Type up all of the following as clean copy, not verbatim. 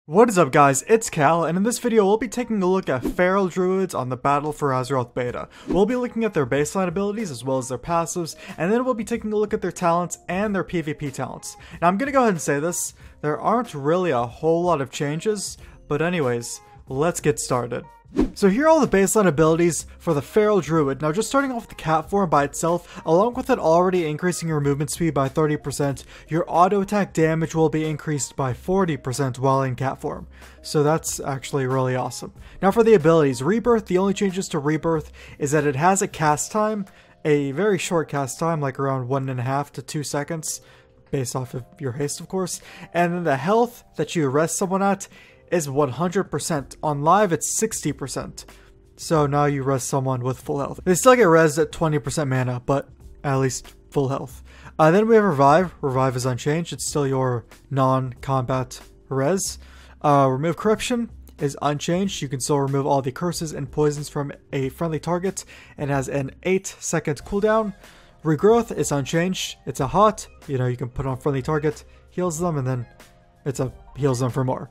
What is up guys, it's Cal, and in this video we'll be taking a look at Feral Druids on the Battle for Azeroth beta. We'll be looking at their baseline abilities as well as their passives, and then we'll be taking a look at their talents and their PvP talents. Now I'm gonna go ahead and say this, there aren't really a whole lot of changes, but anyways, let's get started. So here are all the baseline abilities for the Feral Druid. Now just starting off with the cat form by itself, along with it already increasing your movement speed by 30%, your auto attack damage will be increased by 40% while in cat form. So that's actually really awesome. Now for the abilities, Rebirth, the only changes to Rebirth is that it has a cast time, a very short cast time, like around 1.5 to 2 seconds, based off of your haste of course, and then the health that you rest someone at is 100%. On live, it's 60%. So now you res someone with full health. They still get res at 20% mana, but at least full health. Then we have Revive. Revive is unchanged. It's still your non-combat res. Remove Corruption is unchanged. You can still remove all the curses and poisons from a friendly target and has an 8-second cooldown. Regrowth is unchanged. It's a hot. You can put on friendly target, heals them, and then heals them for more.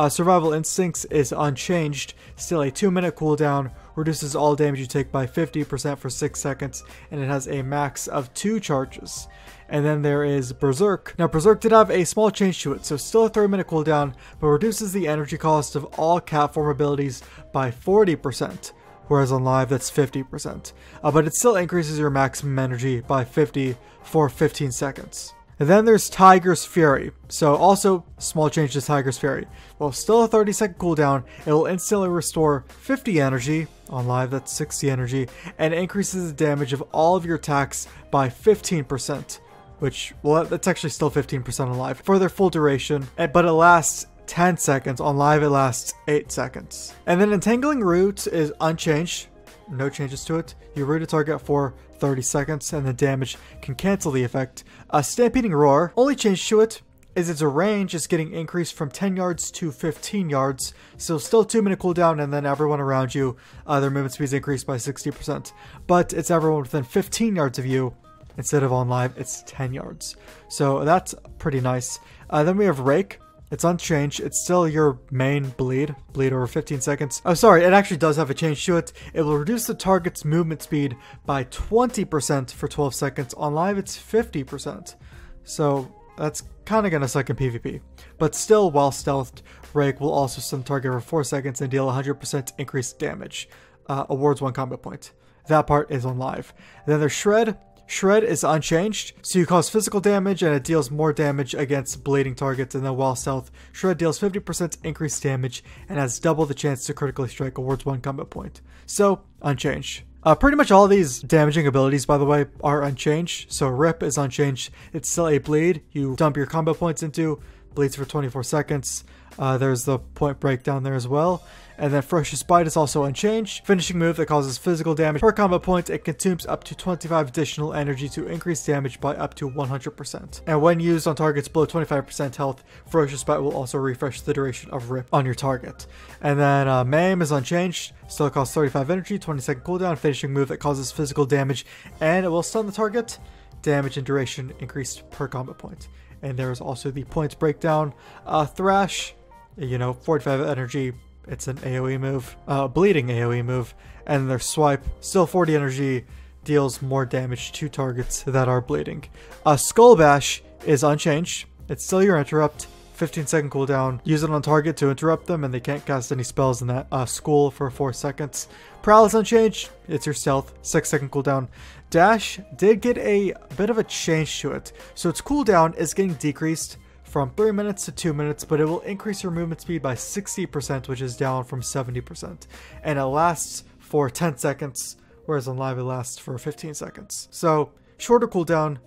Survival Instincts is unchanged, still a 2-minute cooldown, reduces all damage you take by 50% for 6 seconds, and it has a max of 2 charges. And then there is Berserk. Now Berserk did have a small change to it, so still a 3-minute cooldown, but reduces the energy cost of all cat form abilities by 40%. Whereas on live that's 50%. But it still increases your maximum energy by 50 for 15 seconds. And then there's Tiger's Fury. So also small change to Tiger's Fury. Well, still a 30-second cooldown, it will instantly restore 50 energy, on live that's 60 energy, and it increases the damage of all of your attacks by 15%, which, well, that's actually still 15% on live for their full duration, but it lasts 10 seconds. On live it lasts 8 seconds. And then Entangling Root is unchanged. No changes to it. You root a target for 30 seconds and the damage can cancel the effect. Stampeding Roar, only change to it is its range is getting increased from 10 yards to 15 yards. So still 2-minute cooldown, and then everyone around you, their movement speed is increased by 60%. But it's everyone within 15 yards of you. Instead of on live, it's 10 yards. So that's pretty nice. Then we have Rake. It's unchanged. It's still your main bleed over 15 seconds. Oh, sorry, it actually does have a change to it. It will reduce the target's movement speed by 20% for 12 seconds. On live, it's 50%. So that's kind of going to suck in PvP. But still, while stealthed, Rake will also stun target for 4 seconds and deal 100% increased damage. Awards 1 combat point. That part is on live. Then there's Shred. Shred is unchanged, so you cause physical damage and it deals more damage against bleeding targets, and then while stealth, Shred deals 50% increased damage and has double the chance to critically strike, awards 1 combat point. So, unchanged. Pretty much all these damaging abilities, by the way, are unchanged. So Rip is unchanged. It's still a bleed. You dump your combat points into, bleeds for 24 seconds. There's the point break down there as well. And then Ferocious Bite is also unchanged. Finishing move that causes physical damage per combat point. It consumes up to 25 additional energy to increase damage by up to 100%. And when used on targets below 25% health, Ferocious Bite will also refresh the duration of Rip on your target. And then Maim is unchanged. Still costs 35 energy, 20-second cooldown. Finishing move that causes physical damage, and it will stun the target. Damage and duration increased per combat point. And there is also the points breakdown. Thrash, 45 energy. It's an AoE move, bleeding AoE move, and their Swipe, still 40 energy, deals more damage to targets that are bleeding. Skull Bash is unchanged. It's still your interrupt, 15-second cooldown. Use it on target to interrupt them, and they can't cast any spells in that school for 4 seconds. Prowl is unchanged. It's your stealth, 6-second cooldown. Dash did get a bit of a change to it, so its cooldown is getting decreased from 3 minutes to 2 minutes, but it will increase your movement speed by 60%, which is down from 70%. And it lasts for 10 seconds, whereas on live it lasts for 15 seconds. So, shorter cooldown,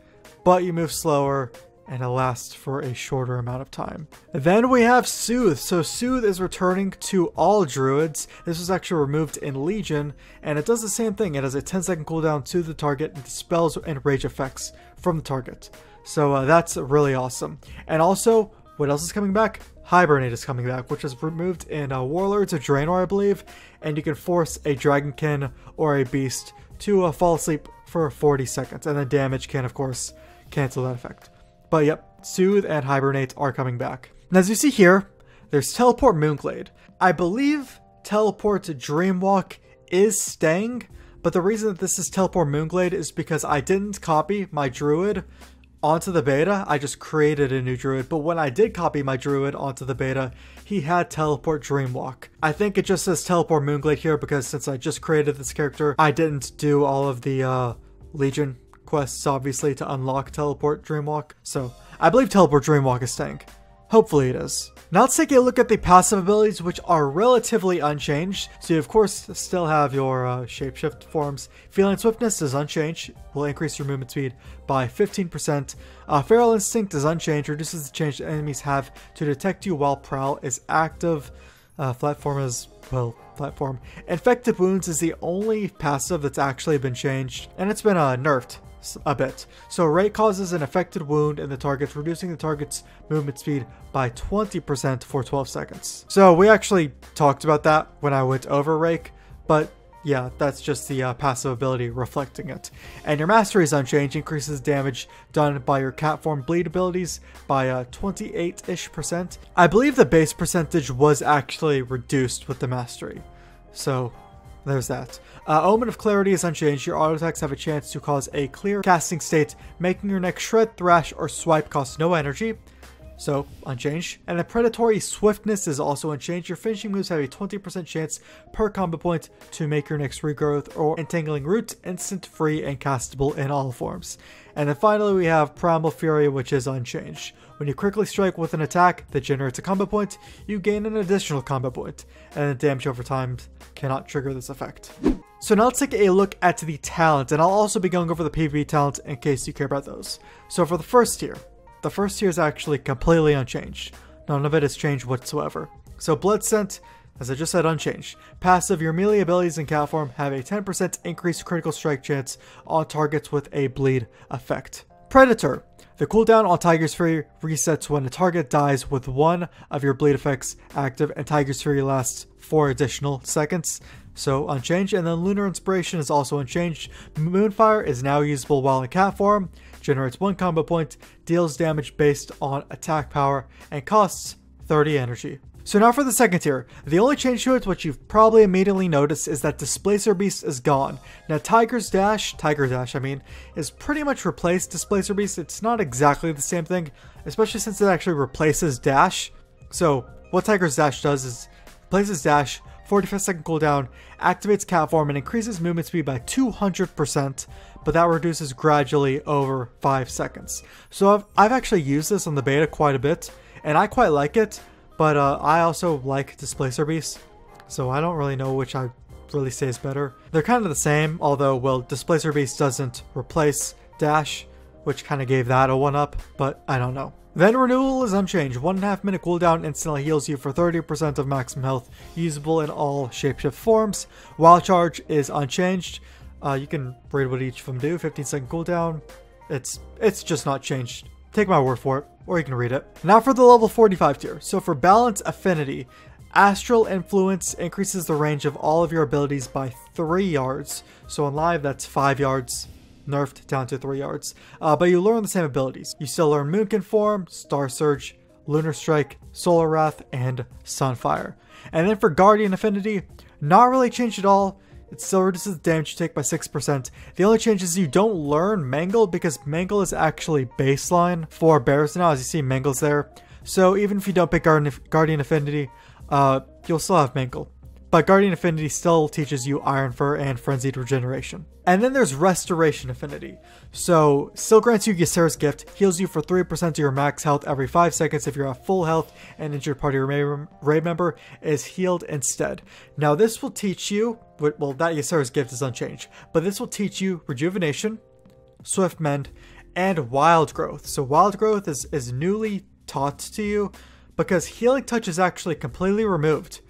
but you move slower, and it lasts for a shorter amount of time. Then we have Soothe. So Soothe is returning to all Druids. This was actually removed in Legion, and it does the same thing. It has a 10-second cooldown to the target and dispels and rage effects from the target. So that's really awesome. And also, what else is coming back? Hibernate is coming back, which is removed in Warlords of Draenor, I believe. And you can force a Dragonkin or a Beast to fall asleep for 40 seconds. And then damage can, of course, cancel that effect. But yep, Soothe and Hibernate are coming back. And as you see here, There's Teleport Moonglade. I believe Teleport Dreamwalk is staying, but the reason that this is Teleport Moonglade is because I didn't copy my Druid onto the beta. I just created a new Druid, but when I did copy my Druid onto the beta, he had Teleport Dreamwalk. I think it just says Teleport Moonglade here because since I just created this character, I didn't do all of the Legion quests, obviously, to unlock Teleport Dreamwalk. So I believe Teleport Dreamwalk is staying. Hopefully it is. Now let's take a look at the passive abilities, which are relatively unchanged. So you of course still have your shapeshift forms. Feline Swiftness is unchanged, will increase your movement speed by 15%. Feral Instinct is unchanged, reduces the chance enemies have to detect you while Prowl is active. Flatform is, well, Flatform. Infected Wounds is the only passive that's actually been changed, and it's been nerfed a bit. So Rate causes an affected wound in the target, reducing the target's movement speed by 20% for 12 seconds. So we actually talked about that when I went over Rake, but yeah, that's just the passive ability reflecting it. And your Mastery is unchanged, increases damage done by your cat form bleed abilities by 28-ish%. I believe the base percentage was actually reduced with the Mastery. So there's that. Omen of Clarity is unchanged. Your auto attacks have a chance to cause a clear casting state, making your next Shred, Thrash, or Swipe cost no energy. So, unchanged. And the Predatory Swiftness is also unchanged. Your finishing moves have a 20% chance per combo point to make your next Regrowth or Entangling Root instant, free, and castable in all forms. And then finally we have Primal Fury, which is unchanged. When you quickly strike with an attack that generates a combo point, you gain an additional combo point, and the damage over time cannot trigger this effect. So now let's take a look at the talent, and I'll also be going over the PvP talent in case you care about those. So for the first tier is actually completely unchanged. None of it has changed whatsoever. So Blood Scent, as I just said, unchanged. Passive, your melee abilities in cat form have a 10% increased critical strike chance on targets with a bleed effect. Predator. The cooldown on Tiger's Fury resets when a target dies with one of your bleed effects active, and Tiger's Fury lasts 4 additional seconds. So unchanged. And then Lunar Inspiration is also unchanged. Moonfire is now usable while in cat form, generates 1 combo point, deals damage based on attack power, and costs 30 energy. So now for the second tier. The only change to it, which you've probably immediately noticed, is that Displacer Beast is gone. Now Tiger Dash, is pretty much replaced Displacer Beast. It's not exactly the same thing, especially since it actually replaces Dash. So what Tiger's Dash does is replaces Dash, 45-second cooldown, activates cat form, and increases movement speed by 200%, but that reduces gradually over 5 seconds. So I've actually used this on the beta quite a bit, and I quite like it. But I also like Displacer Beast, so I don't really know which I really say is better. They're kind of the same, although, well, Displacer Beast doesn't replace Dash, which kind of gave that a 1-up, but I don't know. Then Renewal is unchanged. 1.5 minute cooldown instantly heals you for 30% of maximum health, usable in all shapeshift forms. Wild Charge is unchanged. You can read what each of them do. 15-second cooldown. It's just not changed. Take my word for it, or you can read it. Now for the level 45 tier. So for Balance Affinity, Astral Influence increases the range of all of your abilities by 3 yards. So on live, that's 5 yards, nerfed down to 3 yards. But you learn the same abilities. You still learn Moonkin Form, Star Surge, Lunar Strike, Solar Wrath, and Sunfire. And then for Guardian Affinity, not really changed at all. It still reduces the damage you take by 6%. The only change is you don't learn Mangle, because Mangle is actually baseline for bears now, as you see Mangle's there. So even if you don't pick Guardian Affinity, you'll still have Mangle. But Guardian Affinity still teaches you Iron Fur and Frenzied Regeneration. And then there's Restoration Affinity. So still grants you Ysera's Gift, heals you for 3% of your max health every 5 seconds if you're at full health and injured party raid member is healed instead. Now this will teach you, well, that Ysera's Gift is unchanged, but this will teach you Rejuvenation, Swift Mend, and Wild Growth. So Wild Growth is newly taught to you because Healing Touch is actually completely removed.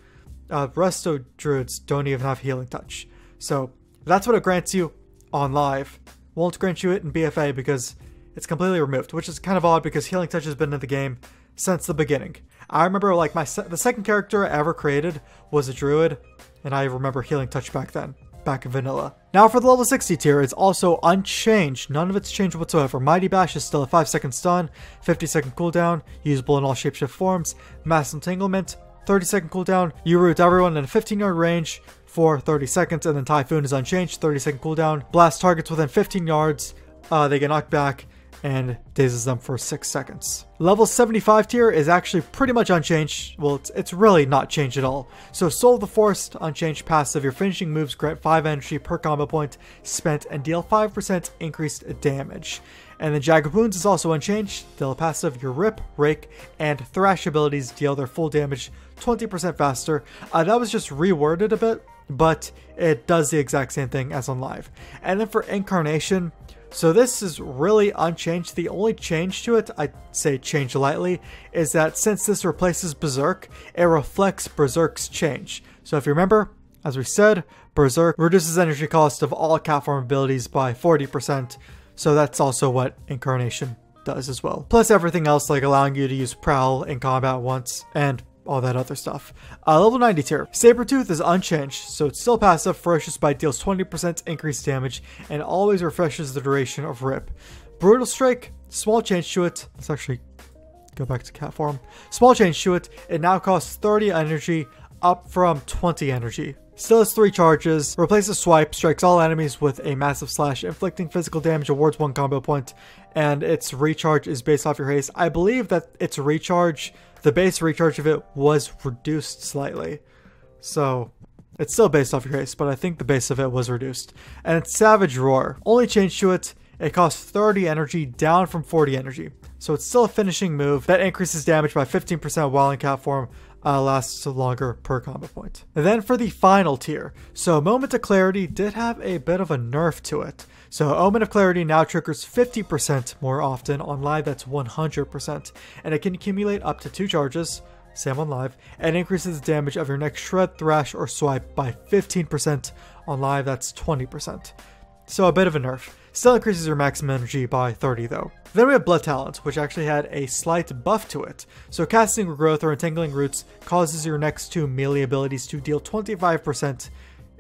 Resto Druids don't even have Healing Touch. So that's what it grants you on live. Won't grant you it in BFA because it's completely removed, which is kind of odd because Healing Touch has been in the game since the beginning. I remember like the second character I ever created was a Druid, and I remember Healing Touch back then. back in vanilla. Now for the level 60 tier, it's also unchanged. None of it's changed whatsoever. Mighty Bash is still a 5-second stun, 50-second cooldown, usable in all shapeshift forms. Mass Entanglement, 30-second cooldown. You root everyone in a 15-yard range for 30 seconds, and then Typhoon is unchanged, 30-second cooldown. Blast targets within 15 yards, they get knocked back, and dazes them for 6 seconds. Level 75 tier is actually pretty much unchanged. Well, it's really not changed at all. So Soul of the Forest, unchanged passive. Your finishing moves grant 5 energy per combo point spent and deal 5% increased damage. And then Jagged Wounds is also unchanged. Deal a passive. Your Rip, Rake, and Thrash abilities deal their full damage 20% faster. That was just reworded a bit, but it does the exact same thing as on live. And then for Incarnation, so this is really unchanged. The only change to it, I'd say change lightly, is that since this replaces Berserk, it reflects Berserk's change. So if you remember, as we said, Berserk reduces energy cost of all cat form abilities by 40%. So that's also what Incarnation does as well. Plus everything else, like allowing you to use Prowl in combat once and all that other stuff. Level 90 tier. Sabertooth is unchanged, so it's still passive. Ferocious Bite deals 20% increased damage and always refreshes the duration of Rip. Brutal Strike, small change to it. Let's actually go back to cat form. Small change to it. It now costs 30 energy, up from 20 energy. Still has 3 charges, replaces Swipe, strikes all enemies with a massive slash, inflicting physical damage, awards 1 combo point, and its recharge is based off your haste. I believe that its recharge, the base recharge of it, was reduced slightly. So it's still based off your haste, but I think the base of it was reduced. And it's Savage Roar. Only change to it, it costs 30 energy, down from 40 energy. So it's still a finishing move that increases damage by 15% while in cat form. Lasts longer per combo point. And then for the final tier, so Moment of Clarity did have a bit of a nerf to it. So Omen of Clarity now triggers 50% more often. On live, that's 100%, and it can accumulate up to 2 charges, same on live, and increases the damage of your next Shred, Thrash, or Swipe by 15%. On live, that's 20%. So a bit of a nerf. Still increases your maximum energy by 30 though. Then we have Blood Talent, which actually had a slight buff to it. So casting Regrowth or Entangling Roots causes your next 2 melee abilities to deal 25%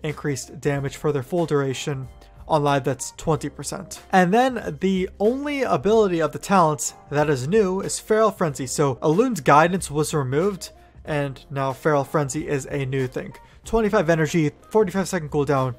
increased damage for their full duration. On live, that's 20%. And then the only ability of the talents that is new is Feral Frenzy. So Elun's Guidance was removed, and now Feral Frenzy is a new thing. 25 energy, 45-second cooldown.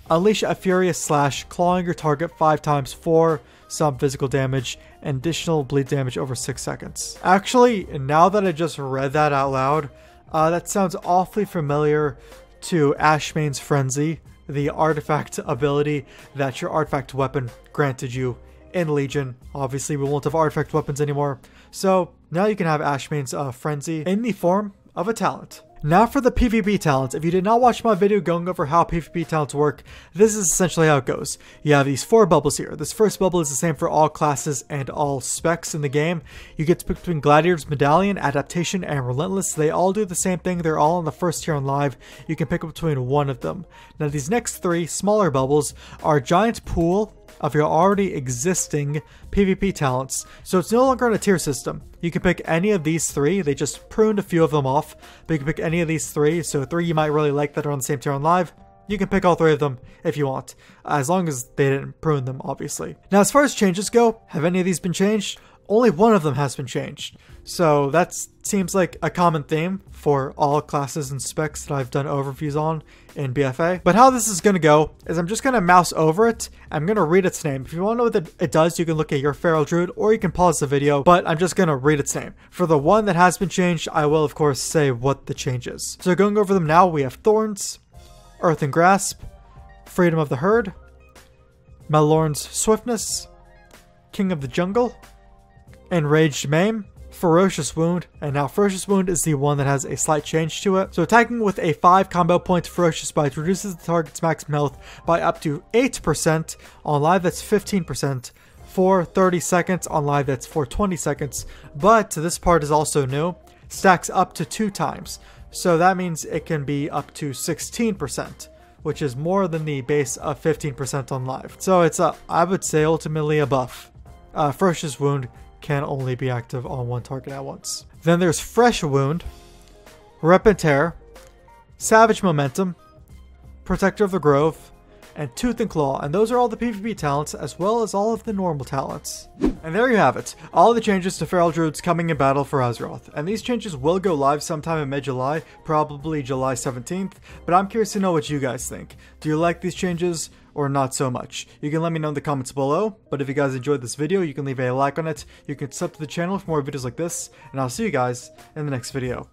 Unleash a Furious Slash, clawing your target 5 times for some physical damage, and additional bleed damage over 6 seconds. Actually, now that I just read that out loud, that sounds awfully familiar to Ashmane's Frenzy, the artifact ability that your artifact weapon granted you in Legion. Obviously, we won't have artifact weapons anymore, so now you can have Ashmane's Frenzy in the form of a talent. Now for the PvP talents. If you did not watch my video going over how PvP talents work, this is essentially how it goes. You have these 4 bubbles here. This first bubble is the same for all classes and all specs in the game. You get to pick between Gladiator's Medallion, Adaptation, and Relentless. They all do the same thing. They're all on the first tier on live. You can pick between one of them. Now these next 3 smaller bubbles are a giant pool of your already existing PvP talents. So it's no longer on a tier system. You can pick any of these 3. They just pruned a few of them off, but you can pick any of these 3. So 3 you might really like that are on the same tier on live. You can pick all 3 of them if you want, as long as they didn't prune them, obviously. Now as far as changes go, have any of these been changed? Only one of them has been changed. So that seems like a common theme for all classes and specs that I've done overviews on in BFA. But how this is going to go is I'm just going to mouse over it. I'm going to read its name. If you want to know what it does, you can look at your Feral Druid, or you can pause the video, but I'm just going to read its name. For the one that has been changed, I will of course say what the change is. So going over them now, we have Thorns, Earth and Grasp, Freedom of the Herd, Malorn's Swiftness, King of the Jungle, Enraged Maim, Ferocious Wound, and now Ferocious Wound is the one that has a slight change to it. So attacking with a 5 combo point Ferocious Bite reduces the target's maximum health by up to 8%. On live, that's 15%. For 30 seconds. On live, that's for 20 seconds. But this part is also new. Stacks up to 2 times. So that means it can be up to 16%, which is more than the base of 15% on live. So it's I would say ultimately a buff. Ferocious Wound can only be active on 1 target at once. Then there's Fresh Wound, Rep and Tear, Savage Momentum, Protector of the Grove, and Tooth and Claw, and those are all the PvP talents as well as all of the normal talents. And there you have it, all the changes to Feral Druids coming in battle for Azeroth, and these changes will go live sometime in mid-July, probably July 17th, but I'm curious to know what you guys think. Do you like these changes or not so much? You can let me know in the comments below, but if you guys enjoyed this video, you can leave a like on it, you can sub to the channel for more videos like this, and I'll see you guys in the next video.